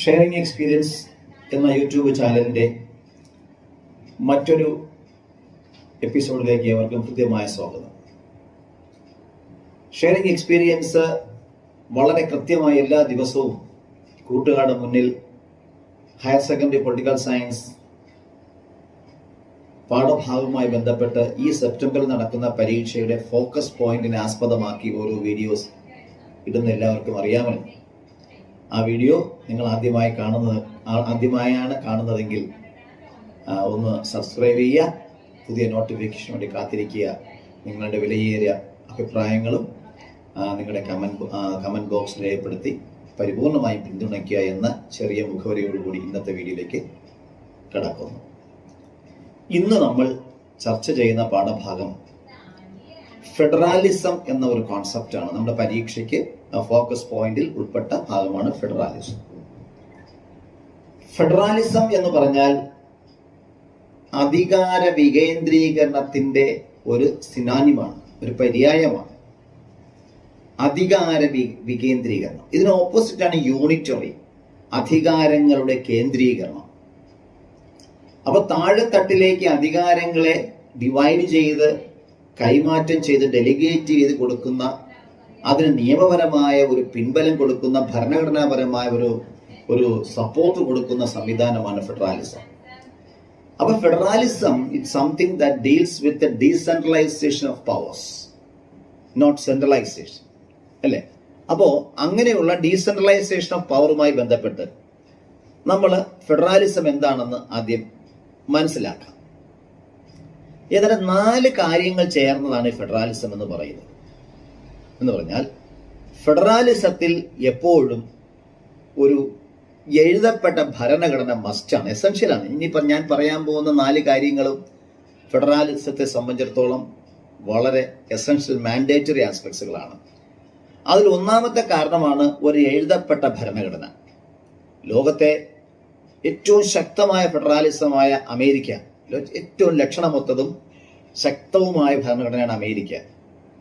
Sharing experience എന്ന YouTube ചാനലിൻ്റെ മറ്റൊരു എപ്പിസോഡിലേക്ക് ഏവർക്കും ഹൃദ്യമായ സ്വാഗതം. ഷെയറിംഗ് എക്സ്പീരിയൻസ് വളരെ കൃത്യമായി എല്ലാ ദിവസവും കൂട്ടുകാരുടെ മുന്നിൽ ഹയർ സെക്കൻഡറി പൊളിറ്റിക്കൽ സയൻസ് പാഠഭാഗവുമായി ബന്ധപ്പെട്ട് ഈ സെപ്റ്റംബറിൽ നടക്കുന്ന പരീക്ഷയുടെ ഫോക്കസ് പോയിന്റിനെ ആസ്പദമാക്കി ഓരോ വീഡിയോസ് ഇടുന്ന എല്ലാവർക്കും അറിയാമല്ലോ. ആ വീഡിയോ നിങ്ങൾ ആദ്യമായാണ് കാണുന്നതെങ്കിൽ ഒന്ന് സബ്സ്ക്രൈബ് ചെയ്യുക, പുതിയ നോട്ടിഫിക്കേഷൻ വേണ്ടി കാത്തിരിക്കുക. നിങ്ങളുടെ വിലയേറിയ അഭിപ്രായങ്ങളും നിങ്ങളുടെ കമൻറ്റ് ബോക്സിൽ രേഖപ്പെടുത്തി പരിപൂർണമായും പിന്തുണയ്ക്കുക എന്ന ചെറിയ മുഖവരിയോടുകൂടി ഇന്നത്തെ വീഡിയോയിലേക്ക് കടക്കുന്നു. ഇന്ന് നമ്മൾ ചർച്ച ചെയ്യുന്ന പാഠഭാഗം ഫെഡറാലിസം എന്ന ഒരു കോൺസെപ്റ്റാണ്. നമ്മുടെ പരീക്ഷയ്ക്ക് ഫോക്കസ് പോയിന്റിൽ ഉൾപ്പെട്ട ഭാഗമാണ് ഫെഡറാലിസം. ഫെഡറാലിസം എന്ന് പറഞ്ഞാൽ അധികാര വികേന്ദ്രീകരണത്തിന്റെ ഒരു സിനോണിമാണ്, ഒരു പര്യായമാണ്. അധികാര വികേന്ദ്രീകരണം. ഇതിന് ഓപ്പോസിറ്റാണ് യൂണിറ്ററി, അധികാരങ്ങളുടെ കേന്ദ്രീകരണം. അപ്പൊ താഴെത്തട്ടിലേക്ക് അധികാരങ്ങളെ ഡിവൈഡ് ചെയ്ത് കൈമാറ്റം ചെയ്ത് ഡെലിഗേറ്റ് ചെയ്ത് കൊടുക്കുന്ന, അതിന് നിയമപരമായ ഒരു പിൻബലം കൊടുക്കുന്ന, ഭരണഘടനാപരമായ ഒരു സപ്പോർട്ട് കൊടുക്കുന്ന സംവിധാനമാണ് ഫെഡറാലിസം. അപ്പൊ federalism it something that deals with the decentralisation of powers, not centralisation, അല്ലേ? അപ്പോ അങ്ങനെയുള്ള ഡീസെൻട്രലൈസേഷൻ ഓഫ് പവറുമായി ബന്ധപ്പെട്ട് നമ്മൾ ഫെഡറാലിസം എന്താണെന്ന് ആദ്യം മനസ്സിലാക്കാം. ഏതാണ്ട് 4 കാര്യങ്ങൾ ചേർന്നതാണ് ഫെഡറാലിസം എന്ന് പറയുന്നത്. എന്ന് പറഞ്ഞാൽ ഫെഡറാലിസത്തിൽ എപ്പോഴും ഒരു എഴുതപ്പെട്ട ഭരണഘടന മസ്റ്റാണ്, എസൻഷ്യലാണ്. ഇനിയിപ്പം ഞാൻ പറയാൻ പോകുന്ന 4 കാര്യങ്ങളും ഫെഡറാലിസത്തെ സംബന്ധിച്ചിടത്തോളം വളരെ എസൻഷ്യൽ മാൻഡേറ്ററി ആസ്പെക്ട്സുകളാണ്. അതിൽ ഒന്നാമത്തെ കാരണമാണ് ഒരു എഴുതപ്പെട്ട ഭരണഘടന. ലോകത്തെ ഏറ്റവും ശക്തമായ ഫെഡറാലിസമായ അമേരിക്ക, ഏറ്റവും ലക്ഷണമൊത്തതും ശക്തവുമായ ഭരണഘടനയാണ് അമേരിക്ക.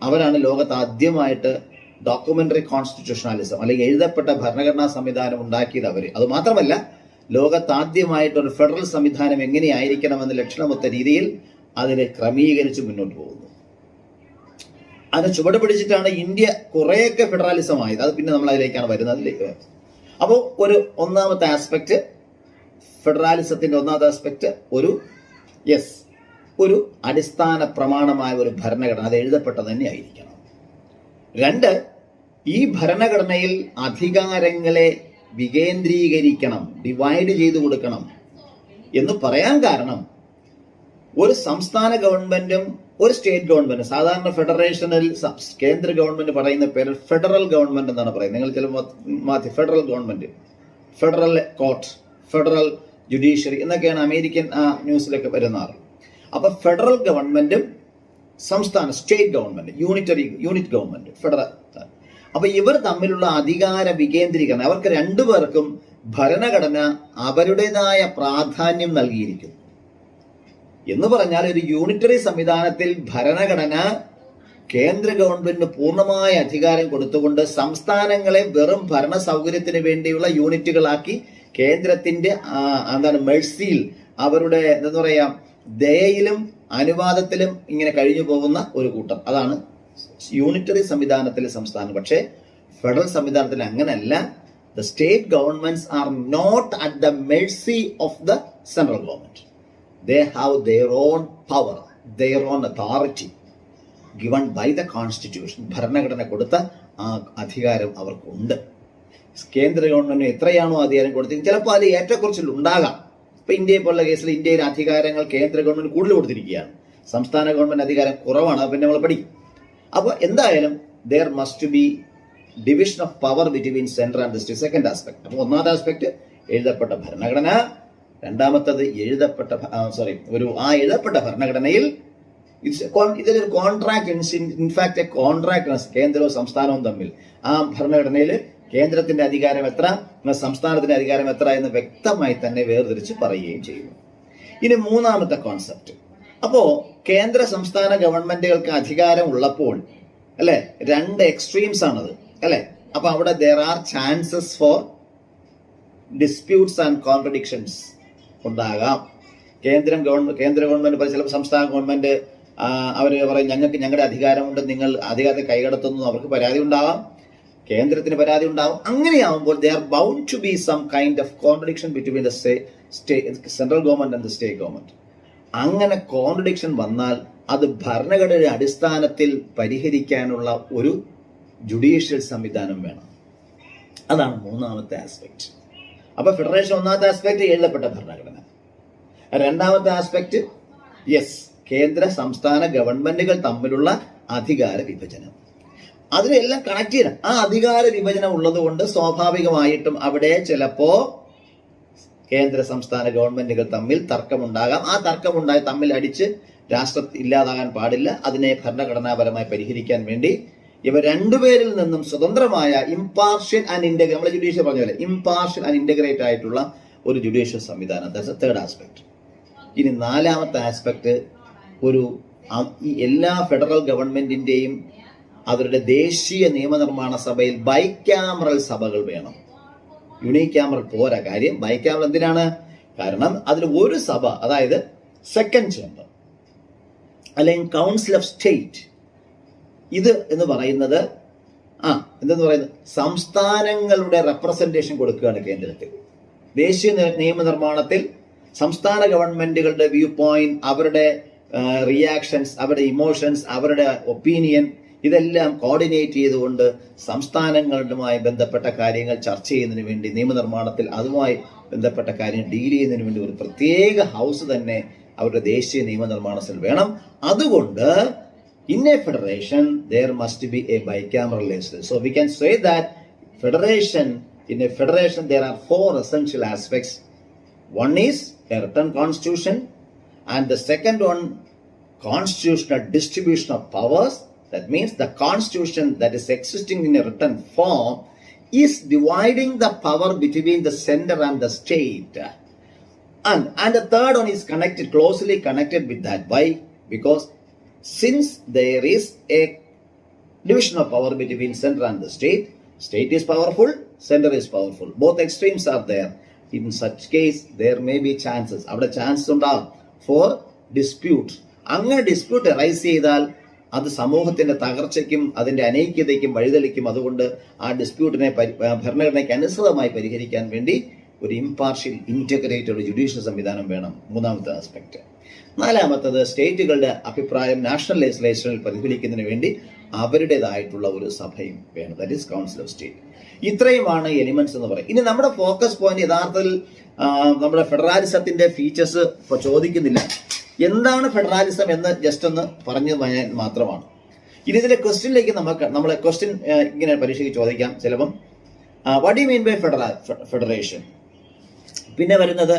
അവരാണ് ലോകത്ത് ആദ്യമായിട്ട് ഡോക്യുമെന്ററി കോൺസ്റ്റിറ്റ്യൂഷണലിസം അല്ലെങ്കിൽ എഴുതപ്പെട്ട ഭരണഘടനാ സംവിധാനം ഉണ്ടാക്കിയത് അവര്. അതുമാത്രമല്ല, ലോകത്ത് ആദ്യമായിട്ട് ഒരു ഫെഡറൽ സംവിധാനം എങ്ങനെയായിരിക്കണമെന്ന് ലക്ഷണമൊത്ത രീതിയിൽ അതിനെ ക്രമീകരിച്ച് മുന്നോട്ട് പോകുന്നു. അതിനെ ചുവട് പിടിച്ചിട്ടാണ് ഇന്ത്യ കുറേയൊക്കെ ഫെഡറാലിസം ആയത്. അത് പിന്നെ നമ്മൾ അതിലേക്കാണ് വരുന്നത്. അപ്പോൾ ഒന്നാമത്തെ ആസ്പെക്ട് ഫെഡറാലിസത്തിന്റെ ഒന്നാമത്തെ ആസ്പെക്ട് ഒരു അടിസ്ഥാന പ്രമാണമായ ഒരു ഭരണഘടന, അത് എഴുതപ്പെട്ടത് തന്നെ ആയിരിക്കണം. 2, ഈ ഭരണഘടനയിൽ അധികാരങ്ങളെ വികേന്ദ്രീകരിക്കണം, ഡിവൈഡ് ചെയ്തു കൊടുക്കണം എന്ന് പറയാൻ കാരണം ഒരു സംസ്ഥാന ഗവൺമെന്റും ഒരു സ്റ്റേറ്റ് ഗവൺമെന്റ്, സാധാരണ ഫെഡറേഷനിൽ കേന്ദ്ര ഗവൺമെന്റ് പറയുന്ന പേര് ഫെഡറൽ ഗവൺമെന്റ് എന്നാണ് പറയുന്നത്. നിങ്ങൾ ചില federal government, federal court, federal judiciary എന്നൊക്കെയാണ് അമേരിക്കൻ ന്യൂസിലൊക്കെ വരുന്നത്. അപ്പൊ ഫെഡറൽ ഗവൺമെന്റും സംസ്ഥാന state government, unit government, federal. അപ്പൊ ഇവർ തമ്മിലുള്ള അധികാര വികേന്ദ്രീകരണം, അവർക്ക് രണ്ടുപേർക്കും ഭരണഘടന അവരുടേതായ പ്രാധാന്യം നൽകിയിരിക്കുന്നു. എന്ന് പറഞ്ഞാൽ ഒരു യൂണിറ്ററി സംവിധാനത്തിൽ ഭരണഘടന കേന്ദ്ര ഗവൺമെന്റിന് പൂർണ്ണമായ അധികാരം കൊടുത്തുകൊണ്ട് സംസ്ഥാനങ്ങളെ വെറും ഭരണ സൗകര്യത്തിന് വേണ്ടിയുള്ള യൂണിറ്റുകളാക്കി കേന്ദ്രത്തിന്റെ മെഴ്സിയിൽ, അവരുടെ എന്താ പറയാ, ദയയിലും അനുവാദത്തിലും ഇങ്ങനെ കഴിഞ്ഞു പോകുന്ന ഒരു കൂട്ടം. അതാണ് യൂണിറ്ററി സംവിധാനത്തിലെ സംസ്ഥാനം. പക്ഷേ ഫെഡറൽ സംവിധാനത്തിൽ അങ്ങനെയല്ല. The state governments are not at the mercy of the central government. They have their own power, their own authority given by the constitution. ഭരണഘടന കൊടുത്ത ആ അധികാരം അവർക്കുണ്ട്. കേന്ദ്ര ഗവൺമെന്റിന് എത്രയാണോ അധികാരം കൊടുത്തിരിക്കുന്നത്, ചിലപ്പോൾ അത് ഏറ്റക്കുറച്ചിൽ ഉണ്ടാകാം. ഇപ്പൊ ഇന്ത്യയെ പോലുള്ള കേസിൽ ഇന്ത്യയിലെ അധികാരങ്ങൾ കേന്ദ്ര ഗവൺമെന്റ് കൂടുതൽ കൊടുത്തിരിക്കുകയാണ്, സംസ്ഥാന ഗവൺമെന്റ് അധികാരം കുറവാണ്. അത് പിന്നെ നമ്മൾ പഠിക്കും. അപ്പോൾ എന്തായാലും there must be division of power between center and the state. Second aspect. അപ്പോൾ ഒന്നാമത്തെ ആസ്പെക്ട് എഴുതപ്പെട്ട ഭരണഘടന. രണ്ടാമത്തത് എഴുതപ്പെട്ട ഭരണഘടനയിൽ ഇതൊരു കോൺട്രാക്ട്, ഇൻഫാക്ട് എ കോൺട്രാക്ട് കേന്ദ്രവും സംസ്ഥാനവും തമ്മിൽ. ആ ഭരണഘടനയിൽ കേന്ദ്രത്തിന്റെ അധികാരം എത്ര, സംസ്ഥാനത്തിന്റെ അധികാരം എത്ര എന്ന് വ്യക്തമായി തന്നെ വേർതിരിച്ച് പറയുകയും ചെയ്യുന്നു. ഇനി മൂന്നാമത്തെ കോൺസെപ്റ്റ്. അപ്പോ കേന്ദ്ര സംസ്ഥാന ഗവൺമെന്റുകൾക്ക് അധികാരം ഉള്ളപ്പോൾ, അല്ലെ, 2 എക്സ്ട്രീംസ് ആണത്, അല്ലെ? അപ്പൊ അവിടെ there are chances for disputes and contradictions ഉണ്ടാകാം. കേന്ദ്ര ഗവൺമെന്റ് ചിലപ്പോൾ സംസ്ഥാന ഗവൺമെന്റ് അവർ പറയും ഞങ്ങൾക്ക് ഞങ്ങളുടെ അധികാരമുണ്ട്, നിങ്ങൾ അധികാരത്തെ കൈകടത്തുന്നു, അവർക്ക് പരാതി ഉണ്ടാവാം, കേന്ദ്രത്തിന് പരാതി ഉണ്ടാവും. അങ്ങനെയാവുമ്പോൾ they are bound to be some kind of contradiction between the central government and the state government. അങ്ങനെ കോൺട്രഡിക്ഷൻ വന്നാൽ അത് ഭരണഘടനയുടെ അടിസ്ഥാനത്തിൽ പരിഹരിക്കാനുള്ള ഒരു ജുഡീഷ്യൽ സംവിധാനം വേണം. അതാണ് മൂന്നാമത്തെ ആസ്പെക്ട്. അപ്പൊ ഫെഡറേഷൻ ഒന്നാമത്തെ ആസ്പെക്ട് എഴുതപ്പെട്ട ഭരണഘടന. രണ്ടാമത്തെ ആസ്പെക്ട് യെസ്, കേന്ദ്ര സംസ്ഥാന ഗവൺമെന്റുകൾ തമ്മിലുള്ള അധികാര വിഭജനം. അതിനെല്ലാം കണക്ട് ചെയ്യണം. ആ അധികാര വിഭജനം ഉള്ളത് കൊണ്ട് സ്വാഭാവികമായിട്ടും അവിടെ ചിലപ്പോ കേന്ദ്ര സംസ്ഥാന ഗവൺമെന്റുകൾ തമ്മിൽ തർക്കമുണ്ടാകാം. ആ തർക്കമുണ്ടായി തമ്മിൽ അടിച്ച് രാഷ്ട്രം ഇല്ലാതാകാൻ പാടില്ല. അതിനെ ഭരണഘടനാപരമായി പരിഹരിക്കാൻ വേണ്ടി ഇവ രണ്ടുപേരിൽ നിന്നും സ്വതന്ത്രമായ ഇംപാർഷ്യൽ ആൻഡ് ഇന്റഗ്രേറ്റ്, നമ്മളെ ജുഡീഷ്യൽ പറഞ്ഞ പോലെ ഇംപാർഷ്യൽ ആൻഡ് ഇന്റഗ്രേറ്റ് ആയിട്ടുള്ള ഒരു ജുഡീഷ്യൽ സംവിധാനം. That's third aspect. ഇനി നാലാമത്തെ ആസ്പെക്ട്, ഈ എല്ലാ ഫെഡറൽ ഗവൺമെന്റിന്റെയും അവരുടെ ദേശീയ നിയമനിർമ്മാണ സഭയിൽ ബൈക്യാമറൽ സഭകൾ വേണം. യൂണിക്യാമറൽ പോരാ. കാര്യം ബൈക്യാമറൽ എന്തിനാണ്? കാരണം അതിൽ ഒരു സഭ, അതായത് സെക്കൻഡ് ചേംബർ അല്ലെങ്കിൽ കൗൺസിൽ ഓഫ് സ്റ്റേറ്റ്, ഇത് എന്ന് പറയുന്നത് എന്തെന്ന് പറയുന്നത് സംസ്ഥാനങ്ങളുടെ റെപ്രസെന്റേഷൻ കൊടുക്കുകയാണ് കേന്ദ്രത്തിൽ. ദേശീയ നിയമനിർമ്മാണത്തിൽ സംസ്ഥാന ഗവൺമെന്റുകളുടെ വ്യൂ പോയിന്റ്, അവരുടെ റിയാക്ഷൻസ്, അവരുടെ ഇമോഷൻസ്, അവരുടെ ഒപ്പീനിയൻ, ഇതെല്ലാം കോർഡിനേറ്റ് ചെയ്തുകൊണ്ട് സംസ്ഥാനങ്ങളുമായി ബന്ധപ്പെട്ട കാര്യങ്ങൾ ചർച്ച ചെയ്യുന്നതിന് വേണ്ടി നിയമനിർമ്മാണത്തിൽ അതുമായി ബന്ധപ്പെട്ട കാര്യങ്ങൾ ഡീൽ ചെയ്യുന്നതിന് വേണ്ടി ഒരു പ്രത്യേക ഹൗസ് തന്നെ അവരുടെ ദേശീയ നിയമനിർമ്മാണത്തിൽ വേണം. അതുകൊണ്ട് in a federation there must be a bicameral legislature. So we can say that in a federation there are four essential aspects. One is a written constitution, and the second one, constitutional distribution of powers. That means the constitution that is existing in a written form is dividing the power between the center and the state. And the third one is closely connected with that. Why? Because since there is a division of power between center and the state is powerful, center is powerful. Both extremes are there. In such case, there may be chances. അവിടെ chance ഉണ്ടാവും four dispute. അങ്ങനെ dispute rice ചെയ്താൽ അത് സമൂഹത്തിന്റെ തകർച്ചയ്ക്കും അതിന്റെ അനൈക്യതയ്ക്കും വഴിതെളിക്കും. അതുകൊണ്ട് ആ ഡിസ്പ്യൂട്ടിനെ ഭരണഘടനയ്ക്ക് അനുസൃതമായി പരിഹരിക്കാൻ വേണ്ടി ഒരു ഇംപാർഷ്യൽ ഇന്റഗ്രേറ്റഡ് ജുഡീഷ്യൽ സംവിധാനം വേണം. മൂന്നാമത്തെ ആസ്പെക്ട്. നാലാമത്തത്, സ്റ്റേറ്റുകളുടെ അഭിപ്രായം നാഷണൽ ലെജിസ്ലേഷനിൽ പ്രതിഫലിക്കുന്നതിന് വേണ്ടി അവരുടേതായിട്ടുള്ള ഒരു സഭയും വേണം. That is council of state. ഇത്രയുമാണ് എലിമെന്റ്സ് എന്ന് പറയും. ഇനി നമ്മുടെ ഫോക്കസ് പോയിന്റ് യഥാർത്ഥത്തിൽ നമ്മുടെ ഫെഡറാലിസത്തിന്റെ ഫീച്ചേഴ്സ് ഇപ്പോൾ ചോദിക്കുന്നില്ല. എന്താണ് ഫെഡറാലിസം എന്ന് ജസ്റ്റ് ഒന്ന് പറഞ്ഞു മാത്രമാണ്. ഇനി ഇതിന്റെ ക്വസ്റ്റ്യനിലേക്ക് നമ്മളെ ക്വസ്റ്റ്യൻ ഇങ്ങനെ പരീക്ഷയ്ക്ക് ചോദിക്കാം ചിലപ്പം. What you mean by federation? പിന്നെ വരുന്നത്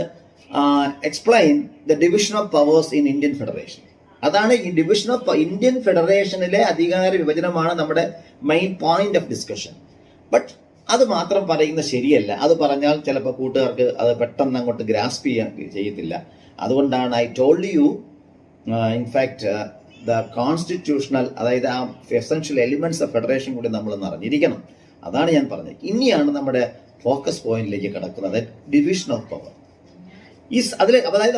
explain the division of powers in Indian federation. അതാണ് ഈ ഡിവിഷൻ ഓഫ് ഇന്ത്യൻ ഫെഡറേഷനിലെ അധികാര വിഭജനമാണ് നമ്മുടെ main point of discussion. But അത് മാത്രം പറയുന്നത് ശരിയല്ല. അത് പറഞ്ഞാൽ ചിലപ്പോൾ കൂട്ടുകാർക്ക് അത് പെട്ടെന്ന് അങ്ങോട്ട് ഗ്രാസ്പ് ചെയ്യത്തില്ല. അതുകൊണ്ടാണ് I told you in fact the constitutional, അതായത് ആ എസെൻഷ്യൽ എലിമെന്റ്സ് ഓഫ് ഫെഡറേഷൻ കൂടി നമ്മളൊന്ന് അറിഞ്ഞിരിക്കണം. അതാണ് ഞാൻ പറഞ്ഞത്. ഇനിയാണ് നമ്മുടെ ഫോക്കസ് പോയിന്റിലേക്ക് കിടക്കുന്നത്, ഡിവിഷൻ ഓഫ് പവർ. അതായത്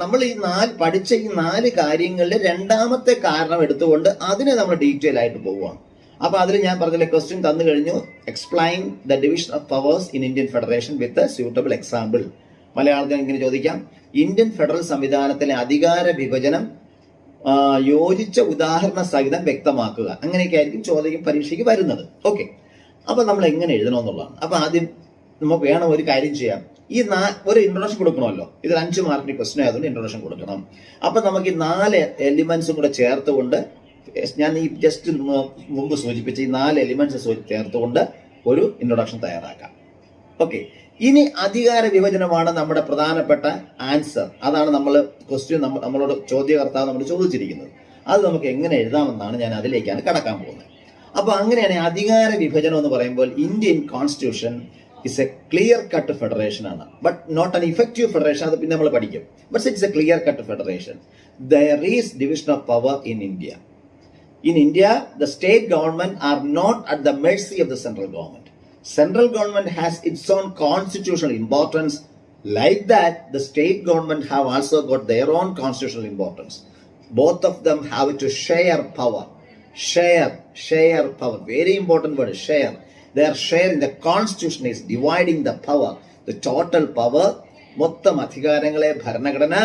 നമ്മൾ ഈ പഠിച്ച ഈ 4 കാര്യങ്ങളിൽ രണ്ടാമത്തെ കാരണം എടുത്തുകൊണ്ട് അതിനെ നമ്മൾ ഡീറ്റെയിൽ ആയിട്ട് പോവുകയാണ്. അപ്പൊ അതിൽ ഞാൻ പറഞ്ഞില്ല, ക്വസ്റ്റ്യൻ തന്നു കഴിഞ്ഞു, explain the division of powers in Indian federation with suitable example. മലയാളത്തിൽ ഇങ്ങനെ ചോദിക്കാം, ഇന്ത്യൻ ഫെഡറൽ സംവിധാനത്തിലെ അധികാര വിഭജനം യോജിച്ച ഉദാഹരണ സഹിതം വ്യക്തമാക്കുക. അങ്ങനെയൊക്കെ ആയിരിക്കും ചോദ്യം പരീക്ഷയ്ക്ക് വരുന്നത്. ഓക്കെ, അപ്പൊ നമ്മൾ എങ്ങനെ എഴുതണമെന്നുള്ളതാണ്. അപ്പൊ ആദ്യം നമുക്ക് വേണം ഒരു കാര്യം ചെയ്യാം. ഒരു ഇൻട്രൊഡക്ഷൻ കൊടുക്കണമല്ലോ. ഇത് 5 മാർക്കിന്റെ ക്വസ്റ്റ്യൻ ആയതുകൊണ്ട് ഇൻട്രൊഡക്ഷൻ കൊടുക്കണം. അപ്പൊ നമുക്ക് ഈ 4 എലിമെന്റ്സും കൂടെ ചേർത്തുകൊണ്ട്, ഞാൻ ഈ ജസ്റ്റ് മുമ്പ് സൂചിപ്പിച്ച ഈ 4 എലിമെന്റ്സ് ചേർത്തുകൊണ്ട് ഒരു ഇൻട്രൊഡക്ഷൻ തയ്യാറാക്കാം. ഓക്കെ, ഇനി അധികാര വിഭജനമാണ് നമ്മുടെ പ്രധാനപ്പെട്ട ആൻസർ. അതാണ് നമ്മൾ ക്വസ്റ്റ്യൻ നമ്മളോട് ചോദ്യകർത്താവ് നമ്മൾ ചോദിച്ചിരിക്കുന്നത്. അത് നമുക്ക് എങ്ങനെ എഴുതാമെന്നാണ് ഞാൻ അതിലേക്കാണ് കടക്കാൻ പോകുന്നത്. അപ്പൊ അങ്ങനെയാണ് അധികാര വിഭജനം എന്ന് പറയുമ്പോൾ Indian constitution is a clear-cut federation ആണ്, but not an effective federation. അത് പിന്നെ നമ്മൾ പഠിക്കും. But it's a clear-cut federation. There is division of power in India. In India, the state government are not at the mercy of the central government. Central government has its own constitutional importance. Like that, the state government have also got their own constitutional importance. Both of them have to share power. Share power. Very important word, share. Their share in the constitution is dividing the power. The total power, മൊത്തം അധികാരങ്ങളെ ഭരണഘടന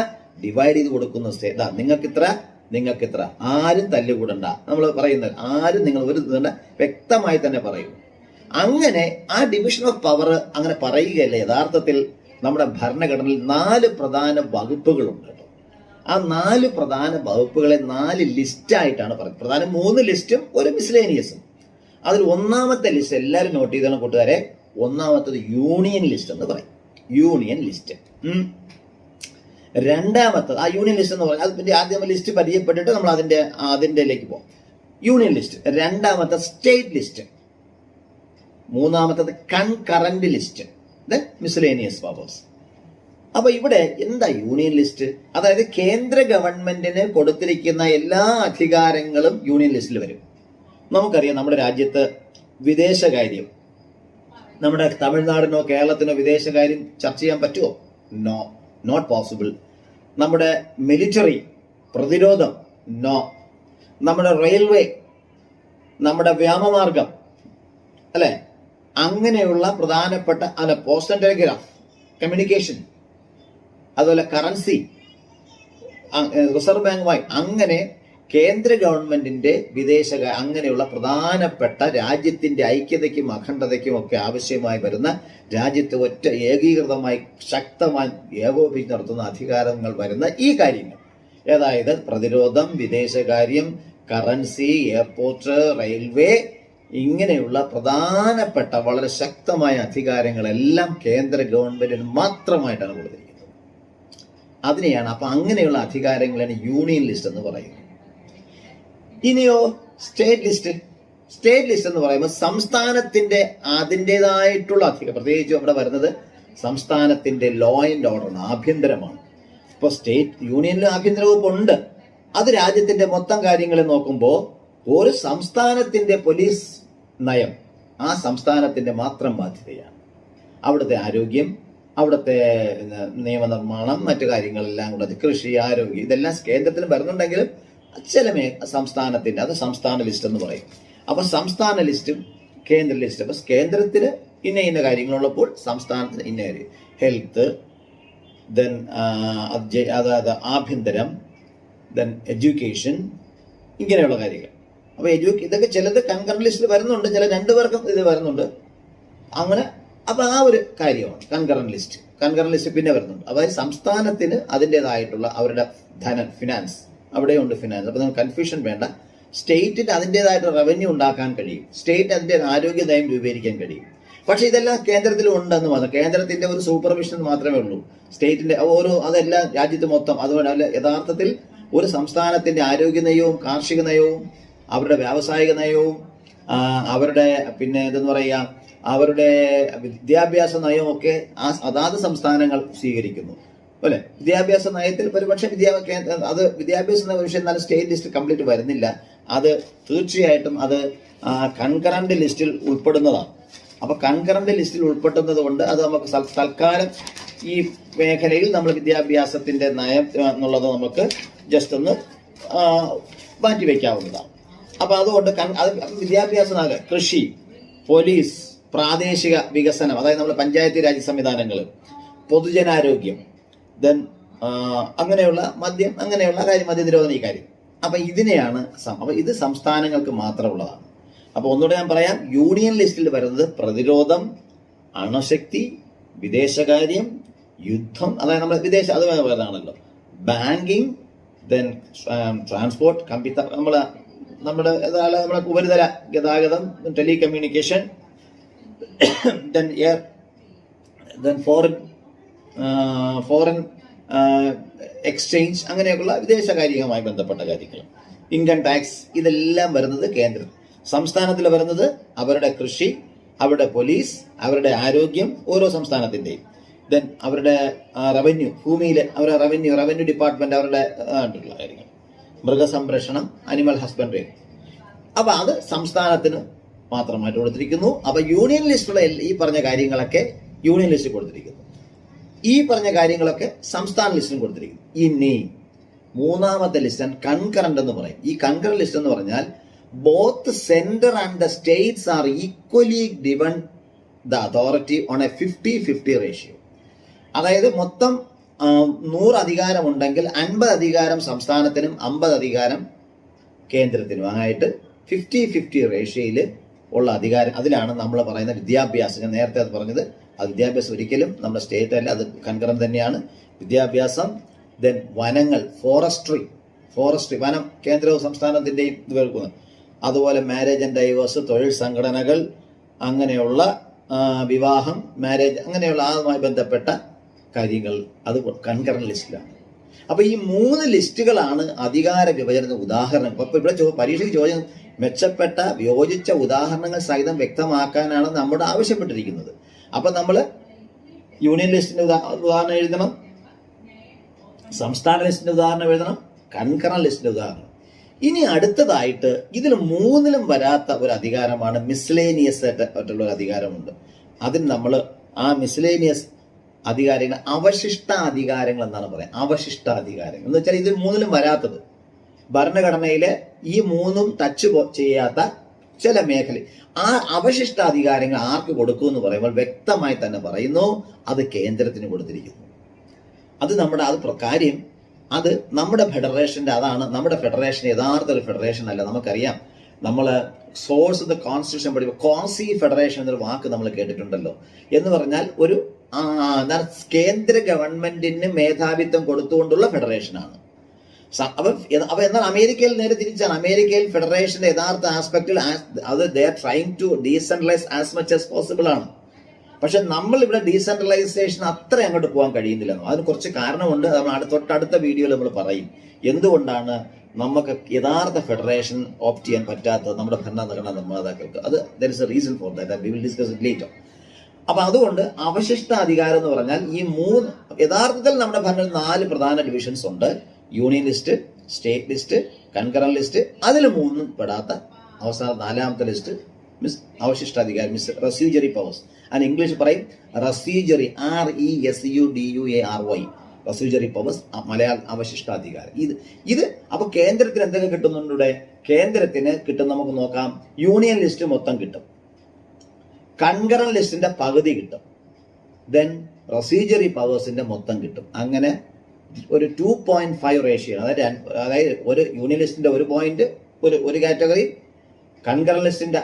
divide ചെയ്ത് കൊടുക്കുന്ന state. നിങ്ങൾക്ക് ഇത്ര ആരും തല്ലുകൂടണ്ട. നമ്മൾ പറയുന്നത് ആരും നിങ്ങൾ ഒരു വ്യക്തമായി തന്നെ പറയും. അങ്ങനെ ആ ഡിവിഷൻ ഓഫ് പവർ അങ്ങനെ പറയുകയല്ല. യഥാർത്ഥത്തിൽ നമ്മുടെ ഭരണഘടനയിൽ 4 പ്രധാന വകുപ്പുകളുണ്ട്. ആ 4 പ്രധാന വകുപ്പുകളെ 4 ലിസ്റ്റായിട്ടാണ് പറയുന്നത്. പ്രധാന 3 ലിസ്റ്റും ഒരു മിസ്ലേനിയസും. അതിൽ ഒന്നാമത്തെ ലിസ്റ്റ് എല്ലാവരും നോട്ട് ചെയ്താണ് കൂട്ടുകാരെ. ഒന്നാമത്തത് യൂണിയൻ ലിസ്റ്റ് എന്ന് പറയും. Union list. രണ്ടാമത്തത് ആ യൂണിയൻ ലിസ്റ്റ് എന്ന് പറയുന്നത് അതിന്റെ ആദ്യം ലിസ്റ്റ് പരിചയപ്പെട്ടിട്ട് നമ്മൾ അതിൻ്റെലേക്ക് പോകും. Union list. രണ്ടാമത്തെ സ്റ്റേറ്റ് ലിസ്റ്റ്. മൂന്നാമത്തത് concurrent list. Then miscellaneous powers. അപ്പൊ ഇവിടെ എന്താ യൂണിയൻ ലിസ്റ്റ്? അതായത് കേന്ദ്ര ഗവൺമെന്റിന് കൊടുത്തിരിക്കുന്ന എല്ലാ അധികാരങ്ങളും യൂണിയൻ ലിസ്റ്റിൽ വരും. നമുക്കറിയാം നമ്മുടെ രാജ്യത്ത് വിദേശകാര്യം, നമ്മുടെ തമിഴ്നാടിനോ കേരളത്തിനോ വിദേശകാര്യം ചർച്ച ചെയ്യാൻ പറ്റുമോ? No, not possible. നമ്മുടെ മിലിറ്ററി, പ്രതിരോധം, നോ. നമ്മുടെ റെയിൽവേ, നമ്മുടെ വ്യോമമാർഗം, അല്ലെ, അങ്ങനെയുള്ള പ്രധാനപ്പെട്ട പോസ്റ്റ് ആൻഡ് ടെലിഗ്രാഫ്, കമ്മ്യൂണിക്കേഷൻ, അതുപോലെ കറൻസി, റിസർവ് ബാങ്കുമായി, അങ്ങനെ കേന്ദ്ര ഗവൺമെന്റിന്റെ അങ്ങനെയുള്ള പ്രധാനപ്പെട്ട രാജ്യത്തിന്റെ ഐക്യതയ്ക്കും അഖണ്ഡതയ്ക്കും ഒക്കെ ആവശ്യമായി വരുന്ന രാജ്യത്ത് ഒറ്റ ഏകീകൃതമായി ശക്തമായി ഏകോപിച്ച് നടത്തുന്ന അധികാരങ്ങൾ വരുന്ന ഈ കാര്യങ്ങൾ, അതായത് പ്രതിരോധം, വിദേശകാര്യം, കറൻസി, എയർപോർട്ട്, റെയിൽവേ, ഇങ്ങനെയുള്ള പ്രധാനപ്പെട്ട വളരെ ശക്തമായ അധികാരങ്ങളെല്ലാം കേന്ദ്ര ഗവൺമെന്റിന് മാത്രമായിട്ടാണ് കൊടുത്തിരിക്കുന്നത്. അതിനെയാണ് അപ്പൊ അങ്ങനെയുള്ള അധികാരങ്ങളാണ് യൂണിയൻ ലിസ്റ്റ് എന്ന് പറയുന്നത്. ഇനിയോ സ്റ്റേറ്റ് ലിസ്റ്റ്. സ്റ്റേറ്റ് ലിസ്റ്റ് എന്ന് പറയുമ്പോൾ സംസ്ഥാനത്തിന്റെ അതിൻ്റെതായിട്ടുള്ള അധികാരം, പ്രത്യേകിച്ച് അവിടെ വരുന്നത് സംസ്ഥാനത്തിന്റെ ലോ ആൻഡ് ഓർഡറാണ്, ആഭ്യന്തരമാണ്. ഇപ്പോൾ യൂണിയനിൽ ആഭ്യന്തര വകുപ്പുണ്ട്. അത് രാജ്യത്തിന്റെ മൊത്തം കാര്യങ്ങളെ നോക്കുമ്പോൾ ഒരു സംസ്ഥാനത്തിന്റെ പോലീസ് നയം ആ സംസ്ഥാനത്തിന്റെ മാത്രം ബാധ്യതയാണ്. അവിടുത്തെ ആരോഗ്യം, അവിടുത്തെ നിയമനിർമ്മാണം, മറ്റു കാര്യങ്ങളെല്ലാം കൂടെ, കൃഷി, ആരോഗ്യം, ഇതെല്ലാം കേന്ദ്രത്തിൽ വരുന്നുണ്ടെങ്കിലും ചില സംസ്ഥാനത്തിന്റെ അത് സംസ്ഥാന ലിസ്റ്റ് എന്ന് പറയും. അപ്പൊ സംസ്ഥാന ലിസ്റ്റും കേന്ദ്ര ലിസ്റ്റ്. അപ്പൊ കേന്ദ്രത്തിന് ഇന്ന കാര്യങ്ങളുള്ളപ്പോൾ സംസ്ഥാനത്തിന് ഇന്ന കാര്യം, ഹെൽത്ത്, ദെൻ അതായത് ആഭ്യന്തരം, ദെൻ എഡ്യൂക്കേഷൻ, ഇങ്ങനെയുള്ള കാര്യങ്ങൾ. അപ്പൊ ഇതൊക്കെ ചിലത് കൺകറന്റ് ലിസ്റ്റിൽ വരുന്നുണ്ട്, ചില 2 പേർക്കും ഇത് വരുന്നുണ്ട്. അങ്ങനെ അപ്പൊ ആ ഒരു കാര്യമാണ് കൺകറന്റ് ലിസ്റ്റ്. കൺകറന്റ് ലിസ്റ്റ് പിന്നെ വരുന്നുണ്ട്. അതായത് സംസ്ഥാനത്തിന് അതിൻ്റെതായിട്ടുള്ള അവരുടെ ഫിനാൻസ്, അവിടെയുണ്ട് ഫിനാൻസ്. അപ്പൊ നമുക്ക് കൺഫ്യൂഷൻ വേണ്ട. സ്റ്റേറ്റിന് അതിൻ്റെതായിട്ട് റവന്യൂ ഉണ്ടാക്കാൻ കഴിയും, സ്റ്റേറ്റ് അതിന്റെ ആരോഗ്യ നയം രൂപീകരിക്കാൻ കഴിയും. പക്ഷെ ഇതെല്ലാം കേന്ദ്രത്തിലും ഉണ്ടെന്ന് മാത്രം. കേന്ദ്രത്തിന്റെ ഒരു സൂപ്പർവിഷൻ മാത്രമേ ഉള്ളൂ. സ്റ്റേറ്റിന്റെ അതെല്ലാം രാജ്യത്ത് മൊത്തം. അതുകൊണ്ട് അല്ല, യഥാർത്ഥത്തിൽ ഒരു സംസ്ഥാനത്തിന്റെ ആരോഗ്യ നയവും കാർഷിക നയവും അവരുടെ വ്യാവസായിക നയവും അവരുടെ പിന്നെ എന്തെന്ന് പറയുക അവരുടെ വിദ്യാഭ്യാസ നയവും ഒക്കെ അതാത് സംസ്ഥാനങ്ങൾ സ്വീകരിക്കുന്നു അല്ലെ. വിദ്യാഭ്യാസ നയത്തിൽ ഒരുപക്ഷെ വിദ്യാഭ്യാസ വിഷയം എന്നാലും സ്റ്റേറ്റ് ലിസ്റ്റ് കംപ്ലീറ്റ് വരുന്നില്ല. അത് തീർച്ചയായിട്ടും അത് കൺകറന്റ് ലിസ്റ്റിൽ ഉൾപ്പെടുന്നതാണ്. അപ്പൊ കൺകറന്റ് ലിസ്റ്റിൽ ഉൾപ്പെടുന്നത് കൊണ്ട് അത് നമുക്ക് തൽക്കാലം ഈ മേഖലയിൽ നമ്മൾ വിദ്യാഭ്യാസത്തിന്റെ നയം എന്നുള്ളത് നമുക്ക് ജസ്റ്റ് ഒന്ന് മാറ്റിവെക്കാവുന്നതാണ്. അപ്പൊ അതുകൊണ്ട് വിദ്യാഭ്യാസ നയം, കൃഷി, പോലീസ്, പ്രാദേശിക വികസനം, അതായത് നമ്മുടെ പഞ്ചായത്ത് രാജ് സംവിധാനങ്ങൾ, പൊതുജനാരോഗ്യം, ദെൻ അങ്ങനെയുള്ള മദ്യം, അങ്ങനെയുള്ള കാര്യം, മദ്യനിരോധന, ഈ കാര്യം. അപ്പൊ ഇതിനെയാണ് അപ്പൊ ഇത് സംസ്ഥാനങ്ങൾക്ക് മാത്രമുള്ളതാണ്. അപ്പൊ ഒന്നുകൂടെ ഞാൻ പറയാം, യൂണിയൻ ലിസ്റ്റിൽ വരുന്നത് പ്രതിരോധം, അണുശക്തി, വിദേശകാര്യം, യുദ്ധം, അതായത് നമ്മുടെ അത് വരുന്നതാണല്ലോ, ബാങ്കിങ്, ദെൻ ട്രാൻസ്പോർട്ട്, നമ്മുടെ ഉപരിതല ഗതാഗതം, telecommunication, then air, then foreign exchange, അങ്ങനെയൊക്കെയുള്ള വിദേശകാര്യവുമായി ബന്ധപ്പെട്ട കാര്യങ്ങൾ, ഇൻകം ടാക്സ്, ഇതെല്ലാം വരുന്നത് കേന്ദ്രം. സംസ്ഥാനത്തിൽ വരുന്നത് അവരുടെ കൃഷി, അവരുടെ പോലീസ്, അവരുടെ ആരോഗ്യം, ഓരോ സംസ്ഥാനത്തിൻ്റെയും. ദെൻ അവരുടെ റവന്യൂ, ഭൂമിയിലെ അവരുടെ റവന്യൂ ഡിപ്പാർട്ട്മെന്റ്, അവരുടെ ആയിട്ടുള്ള കാര്യങ്ങൾ, മൃഗസംരക്ഷണം, അനിമൽ ഹസ്ബൻഡറി. അപ്പൊ അത് സംസ്ഥാനത്തിന് മാത്രമായിട്ട് കൊടുത്തിരിക്കുന്നു. അപ്പൊ യൂണിയൻ ലിസ്റ്റുള്ള ഈ പറഞ്ഞ കാര്യങ്ങളൊക്കെ യൂണിയൻ ലിസ്റ്റിൽ കൊടുത്തിരിക്കുന്നു. ഈ പറഞ്ഞ കാര്യങ്ങളൊക്കെ സംസ്ഥാന ലിസ്റ്റിലും കൊടുത്തിരിക്കുന്നു. ഇനി മൂന്നാമത്തെ ലിസ്റ്റ് കൺകറന്റ് എന്ന് പറയും. ഈ കൺകറന്റ് ലിസ്റ്റ് എന്ന് പറഞ്ഞാൽ both centre and the States are equally given the authority on A 50-50 ratio. അതായത് മൊത്തം 100 അധികാരമുണ്ടെങ്കിൽ 50 അധികാരം സംസ്ഥാനത്തിനും 50 അധികാരം കേന്ദ്രത്തിനും ആയിട്ട് 50-50 റേഷ്യോയിൽ ഉള്ള അധികാരം. അതിലാണ് നമ്മൾ പറയുന്ന വിദ്യാഭ്യാസം. ഞാൻ നേരത്തെ അത് പറഞ്ഞത്, അത് വിദ്യാഭ്യാസം ഒരിക്കലും നമ്മുടെ സ്റ്റേറ്റ് അല്ല, അത് കൺകറന്റ് തന്നെയാണ്. വിദ്യാഭ്യാസം, ദെൻ വനങ്ങൾ, ഫോറസ്ട്രി വനം കേന്ദ്രവും സംസ്ഥാനത്തിൻ്റെയും ഇത് കേൾക്കുന്നത്. അതുപോലെ മാരേജ് ആൻഡ് ഡൈവേഴ്സ്, തൊഴിൽ സംഘടനകൾ, അങ്ങനെയുള്ള വിവാഹം, മാരേജ്, അങ്ങനെയുള്ള അതുമായി ബന്ധപ്പെട്ട കാര്യങ്ങൾ അത് കൺകറന്റ് ലിസ്റ്റിലാണ്. അപ്പൊ ഈ 3 ലിസ്റ്റുകളാണ് അധികാര വിഭജനത്തിന് ഉദാഹരണം. അപ്പൊ ഇവിടെ പരീക്ഷയ്ക്ക് ചോദ്യം മെച്ചപ്പെട്ട യോജിച്ച ഉദാഹരണങ്ങൾ സഹിതം വ്യക്തമാക്കാനാണ് നമ്മുടെ ആവശ്യപ്പെട്ടിരിക്കുന്നത്. അപ്പൊ നമ്മൾ യൂണിയൻ ലിസ്റ്റിന്റെ ഉദാഹരണം എഴുതണം, സംസ്ഥാന ലിസ്റ്റിന്റെ ഉദാഹരണം എഴുതണം, കൺകറന്റ് ലിസ്റ്റിന്റെ ഉദാഹരണം. ഇനി അടുത്തതായിട്ട് ഇതിൽ 3ലും വരാത്ത ഒരു അധികാരമാണ് മിസ്ലേനിയസ് ആയിട്ടുള്ള ഒരു അധികാരമുണ്ട്. അതിന് നമ്മൾ ആ മിസ്ലേനിയസ് അധികാരങ്ങൾ അവശിഷ്ട അധികാരങ്ങൾ എന്നാണ് പറയാം. അവശിഷ്ട അധികാരങ്ങൾ എന്ന് വെച്ചാൽ ഇതിൽ 3ലും വരാത്തത്, ഭരണഘടനയിലെ ഈ 3ഉം ടച്ച് ചെയ്യാത്ത ചില മേഖല, ആ അവശിഷ്ട അധികാരങ്ങൾ ആർക്ക് കൊടുക്കും എന്ന് പറയുമ്പോൾ വ്യക്തമായി തന്നെ പറയുന്നു, അത് കേന്ദ്രത്തിന് കൊടുത്തിരിക്കുന്നു. അത് കാര്യം അത് നമ്മുടെ ഫെഡറേഷന്റെ, അതാണ് നമ്മുടെ ഫെഡറേഷൻ യഥാർത്ഥ ഒരു ഫെഡറേഷൻ അല്ല. നമുക്കറിയാം, നമ്മൾ സോഴ്സ് ഓഫ് ദ കോൺസ്റ്റിറ്റ്യൂഷൻ പഠിക്കുമ്പോൾ ക്വാസി ഫെഡറേഷൻ എന്നൊരു വാക്ക് നമ്മൾ കേട്ടിട്ടുണ്ടല്ലോ. എന്ന് പറഞ്ഞാൽ ഒരു കേന്ദ്ര ഗവൺമെന്റിന് മേധാവിത്വം കൊടുത്തുകൊണ്ടുള്ള ഫെഡറേഷനാണ്. അപ്പൊ എന്നാൽ അമേരിക്കയിൽ നേരെ തിരിച്ചാണ്. അമേരിക്കയിൽ ഫെഡറേഷന്റെ യഥാർത്ഥ ആസ്പെക്റ്റിൽ അത് they are trying to decentralise as much as possible ആണ്. പക്ഷെ നമ്മൾ ഇവിടെ ഡീസെൻട്രലൈസേഷൻ അത്ര അങ്ങോട്ട് പോകാൻ കഴിയുന്നില്ല. അതിന് കുറച്ച് കാരണമുണ്ട്. നമ്മൾ തൊട്ടടുത്ത വീഡിയോയിൽ നമ്മൾ പറയും എന്തുകൊണ്ടാണ് നമുക്ക് യഥാർത്ഥ ഫെഡറേഷൻ ഓപ്റ്റ് ചെയ്യാൻ പറ്റാത്തത് നമ്മുടെ ഭരണഘടനാ നിർമ്മാതാക്കൾക്ക്. അത് there is A reason for that, we will discuss it later. അപ്പൊ അതുകൊണ്ട് അവശിഷ്ട അധികാരം എന്ന് പറഞ്ഞാൽ ഈ 3, യഥാർത്ഥത്തിൽ നമ്മുടെ ഭരണത്തിൽ 4 പ്രധാന ഡിവിഷൻസ് ഉണ്ട്. Union list, state list, concurrent list. അതിൽ 3ഉം പെടാത്ത അവസാന 4ാമത്തെ ലിസ്റ്റ് അവശിഷ്ടാധികാരം, റെസ്യൂജറി പവേഴ്സ്. അതിന് ഇംഗ്ലീഷ് പറയും റെസ്യൂജറി, RESUDUARY, റെസ്യൂജറി പവേഴ്സ്, മലയാളം അവശിഷ്ടാധികാരം. ഇത് അപ്പൊ കേന്ദ്രത്തിന് എന്തൊക്കെ കിട്ടുന്നുണ്ട് ഇവിടെ? കേന്ദ്രത്തിന് കിട്ടും, നമുക്ക് നോക്കാം. യൂണിയൻ ലിസ്റ്റ് മൊത്തം കിട്ടും, കൺകറന്റ് ലിസ്റ്റിന്റെ പകുതി കിട്ടും, ദെൻ റെസ്യൂജറി പവേഴ്സിന്റെ മൊത്തം കിട്ടും. അങ്ങനെ ഒരു 2.5 റേഷ്യോ, അതായത് ഒരു യൂണിയൻ ലിസ്റ്റിന്റെ 1 പോയിന്റ് ഒരു കാറ്റഗറി, കൺകറന്റ് ലിസ്റ്റിന്റെ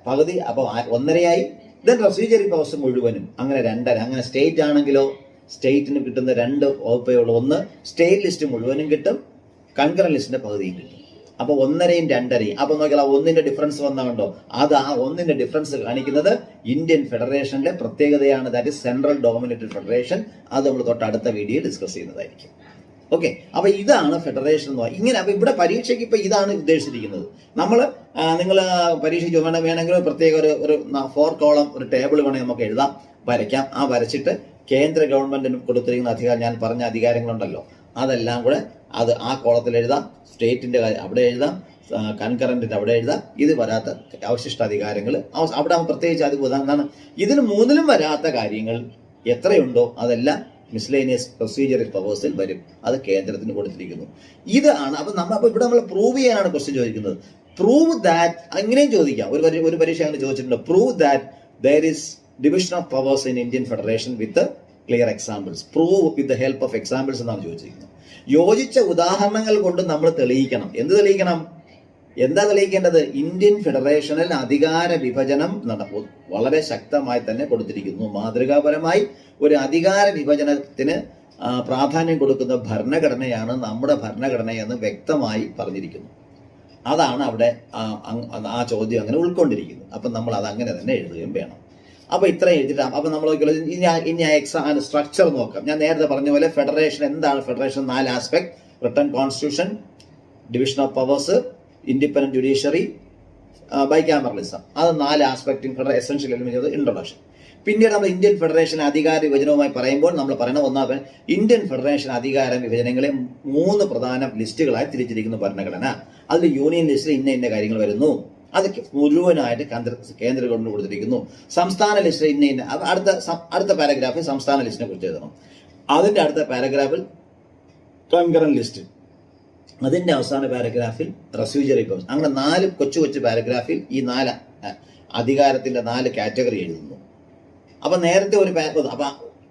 പകുതി, അപ്പൊ 1.5ആയി. ദെൻ റെസ്യൂജറി പവേഴ്സ് മുഴുവനും അങ്ങനെ 2.5. അങ്ങനെ സ്റ്റേറ്റ് ആണെങ്കിലോ സ്റ്റേറ്റിന് കിട്ടുന്ന 2 വകുപ്പേ ഉള്ളൂ. ഒന്ന് സ്റ്റേറ്റ് ലിസ്റ്റ് മുഴുവനും കിട്ടും, കൺകറന്റ് ലിസ്റ്റിന്റെ പകുതിയും കിട്ടും. അപ്പൊ 1.5യും 2.5യും. അപ്പൊ നോക്കിയാൽ 1ന്റെ ഡിഫറൻസ് വന്നുണ്ടോ? അത് ആ 1ന്റെ ഡിഫറൻസ് കാണിക്കുന്നത് ഇന്ത്യൻ ഫെഡറേഷന്റെ പ്രത്യേകതയാണ്. That is central dominated federation. അത് നമ്മൾ തൊട്ടടുത്ത വീഡിയോയിൽ ഡിസ്കസ് ചെയ്യുന്നതായിരിക്കും. ഓക്കെ, അപ്പൊ ഇതാണ് ഫെഡറേഷൻ എന്ന് പറയുന്നത്. ഇങ്ങനെ അപ്പൊ ഇവിടെ പരീക്ഷയ്ക്ക് ഇപ്പൊ ഇതാണ് ഉദ്ദേശിച്ചിരിക്കുന്നത്. നിങ്ങൾ പരീക്ഷയ്ക്ക് വേണമെങ്കിൽ പ്രത്യേക ഒരു 4 കോളം ഒരു ടേബിൾ വേണമെങ്കിൽ നമുക്ക് എഴുതാം, വരയ്ക്കാം. ആ വരച്ചിട്ട് കേന്ദ്ര ഗവൺമെന്റിന് കൊടുത്തിരിക്കുന്ന അധികാരം, ഞാൻ പറഞ്ഞ അധികാരങ്ങളുണ്ടല്ലോ, അതെല്ലാം കൂടെ അത് ആ കോളത്തിൽ എഴുതാം. സ്റ്റേറ്റിന്റെ അവിടെ എഴുതാം, കൺകറന്റിന്റെ അവിടെ എഴുതാം. ഇത് വരാത്ത അവശിഷ്ട അധികാരങ്ങൾ അവിടെ പ്രത്യേകിച്ച് അത് എന്താണ്, ഇതിന് 3ലും വരാത്ത കാര്യങ്ങൾ എത്രയുണ്ടോ അതെല്ലാം മിസ്ലേനിയസ് പ്രൊസീജിയറൽ പവേഴ്സിൽ വരും. അത് കേന്ദ്രത്തിന് കൊടുത്തിരിക്കുന്നു. ഇതാണ്. അപ്പൊ ഇവിടെ നമ്മൾ പ്രൂവ് ചെയ്യാനാണ് ക്വസ്റ്റ്യൻ ചോദിക്കുന്നത്. പ്രൂവ് ദാറ്റ്, അങ്ങനെയും ചോദിക്കാം. ഒരു പരീക്ഷ അങ്ങനെ ചോദിച്ചിട്ടുണ്ട്. Prove that there is division of powers in Indian federation with clear examples. Prove with the help of examples എന്നാണ് ചോദിച്ചിരിക്കുന്നത്. യോജിച്ച ഉദാഹരണങ്ങൾ കൊണ്ട് നമ്മൾ തെളിയിക്കണം. എന്ത് തെളിയിക്കണം? എന്താ തെളിയിക്കേണ്ടത്? ഇന്ത്യൻ ഫെഡറേഷനിൽ അധികാര വിഭജനം വളരെ ശക്തമായി തന്നെ കൊടുത്തിരിക്കുന്നു. മാതൃകാപരമായി ഒരു അധികാര വിഭജനത്തിന് പ്രാധാന്യം കൊടുക്കുന്ന ഭരണഘടനയാണ് നമ്മുടെ ഭരണഘടനയെന്ന് വ്യക്തമായി പറഞ്ഞിരിക്കുന്നു. അതാണ് അവിടെ ആ ചോദ്യം അങ്ങനെ ഉൾക്കൊണ്ടിരിക്കുന്നത്. അപ്പം നമ്മൾ അത് അങ്ങനെ തന്നെ എഴുതുകയും വേണം. അപ്പൊ ഇത്രയും എഴുതിട്ട് അപ്പൊ നമ്മൾ ഇനി എക്സാം സ്ട്രക്ചർ നോക്കാം. ഞാൻ നേരത്തെ പറഞ്ഞ പോലെ ഫെഡറേഷൻ എന്താണ്? Federation 4 aspect: written constitution, division of powers, independent judiciary, bicameralism. അത് 4 ആസ്പെക്ട് എസെൻഷ്യൽ എലിമെന്റ് ഇൻട്രൊഡക്ഷൻ. പിന്നീട് നമ്മൾ ഇന്ത്യൻ ഫെഡറേഷൻ അധികാര വിഭജനവുമായി പറയുമ്പോൾ നമ്മൾ പറയുന്ന ഒന്നാമത് ഇന്ത്യൻ ഫെഡറേഷൻ അധികാര വിഭജനങ്ങളെ 3 പ്രധാന ലിസ്റ്റുകളായി തിരിച്ചിരിക്കുന്ന ഭരണഘടന. അതിൽ യൂണിയൻ ലിസ്റ്റിൽ ഇന്ന കാര്യങ്ങൾ വരുന്നു. അത് മുഴുവനായിട്ട് കേന്ദ്ര ഗവൺമെന്റ് കൊടുത്തിരിക്കുന്നു. സംസ്ഥാന ലിസ്റ്റ് ഇന്ന അടുത്ത പാരഗ്രാഫിൽ സംസ്ഥാന ലിസ്റ്റിനെ കുറിച്ച് എഴുതണം. അതിന്റെ അടുത്ത പാരഗ്രാഫിൽ കൺകറന്റ് ലിസ്റ്റ്, അതിന്റെ അവസാന പാരഗ്രാഫിൽ റെസ്യൂജറി ക്ലോസ്. അങ്ങനെ 4 കൊച്ചു പാരഗ്രാഫിൽ ഈ 4 അധികാരത്തിന്റെ 4 കാറ്റഗറി എഴുതുന്നു. അപ്പൊ നേരത്തെ ഒരു അപ്പൊ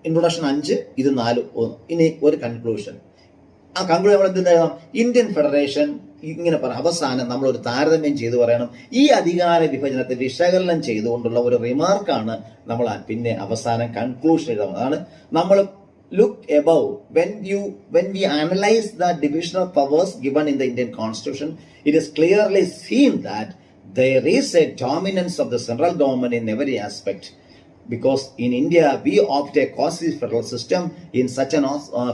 ഇൻട്രൊഡക്ഷൻ 5, ഇത് 4, ഇനി ഒരു കൺക്ലൂഷൻ. ആ കൺക്ലൂഷൻ നമ്മൾ എന്ത് എഴുതാം? ഇന്ത്യൻ ഫെഡറേഷൻ ഇങ്ങനെ പറയാം. അവസാനം നമ്മൾ ഒരു താരതമ്യം ചെയ്ത് പറയണം. ഈ അധികാര വിഭജനത്തെ വിശകലനം ചെയ്തുകൊണ്ടുള്ള ഒരു റിമാർക്കാണ് നമ്മൾ പിന്നെ അവസാനം കൺക്ലൂഷൻ എഴുതാം. അതാണ് നമ്മൾ look above when we analyze the division of powers given in the Indian Constitution, it is clearly seen that there is a dominance of the central government in every aspect, because in India we opt a quasi-federal system. In such a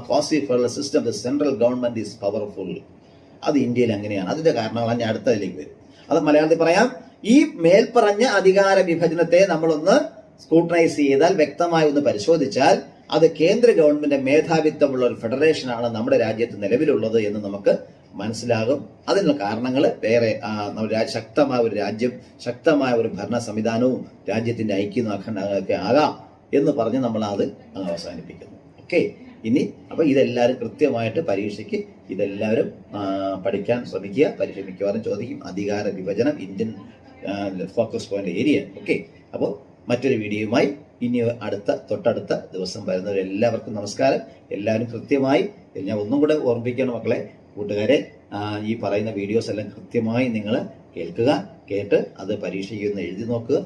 quasi-federal system the central government is powerful. അത് ഇന്ത്യയിൽ അങ്ങനെയാണ്. അതിന്റെ കാരണങ്ങളാണ് ഞാൻ അടുത്തതിലേക്ക് വരും. അത് മലയാളത്തിൽ പറയാം. ഈ മേൽപ്പറഞ്ഞ അധികാര വിഭജനത്തെ നമ്മളൊന്ന് സ്ക്രൂട്ടനൈസ് ചെയ്താൽ, വ്യക്തമായി ഒന്ന് പരിശോധിച്ചാൽ, അത് കേന്ദ്ര ഗവൺമെന്റ് മേധാവിത്വമുള്ള ഒരു ഫെഡറേഷനാണ് നമ്മുടെ രാജ്യത്ത് നിലവിലുള്ളത് എന്ന് നമുക്ക് മനസ്സിലാകും. അതിനുള്ള കാരണങ്ങൾ വേറെ, ശക്തമായ ഒരു രാജ്യം, ശക്തമായ ഒരു ഭരണ സംവിധാനവും രാജ്യത്തിന്റെ ഐക്യവും ഒക്കെ ആകാം എന്ന് പറഞ്ഞ് നമ്മൾ അത് അവസാനിപ്പിക്കുന്നു. ഓക്കെ, ഇനി അപ്പൊ ഇതെല്ലാവരും കൃത്യമായിട്ട് പരീക്ഷയ്ക്ക് ഇതെല്ലാവരും പഠിക്കാൻ ശ്രമിക്കുക. പരീക്ഷ മിക്കവാറും ചോദിക്കും അധികാര വിഭജനം, Indian focus point area. Okay, അപ്പോൾ മറ്റൊരു വീഡിയോയുമായി ഇനി തൊട്ടടുത്ത ദിവസം വരുന്നവരെല്ലാവർക്കും നമസ്കാരം. എല്ലാവരും കൃത്യമായി, ഞാൻ ഒന്നും കൂടെ ഓർമ്മിപ്പിക്കണം മക്കളെ, കൂട്ടുകാരെ, ഈ പറയുന്ന വീഡിയോസ് എല്ലാം കൃത്യമായി നിങ്ങൾ കേൾക്കുക. കേട്ട് അത് പരീക്ഷയ്ക്ക് ഒന്ന് എഴുതി നോക്കുക.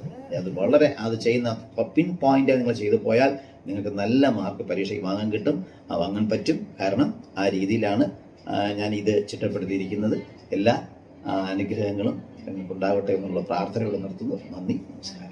അത് ചെയ്യുന്ന പിൻ പോയിന്റ് നിങ്ങൾ ചെയ്തു പോയാൽ നിങ്ങൾക്ക് നല്ല മാർക്ക് പരീക്ഷയ്ക്ക് വാങ്ങാൻ കിട്ടും, വാങ്ങാൻ പറ്റും. കാരണം ആ രീതിയിലാണ് ഞാൻ ഇത് ചിട്ടപ്പെടുത്തിയിരിക്കുന്നത്. എല്ലാ അനുഗ്രഹങ്ങളും നിങ്ങൾക്കുണ്ടാകട്ടെ എന്നുള്ള പ്രാർത്ഥനയോടെ നിർത്തുന്നു. നന്ദി, നമസ്കാരം.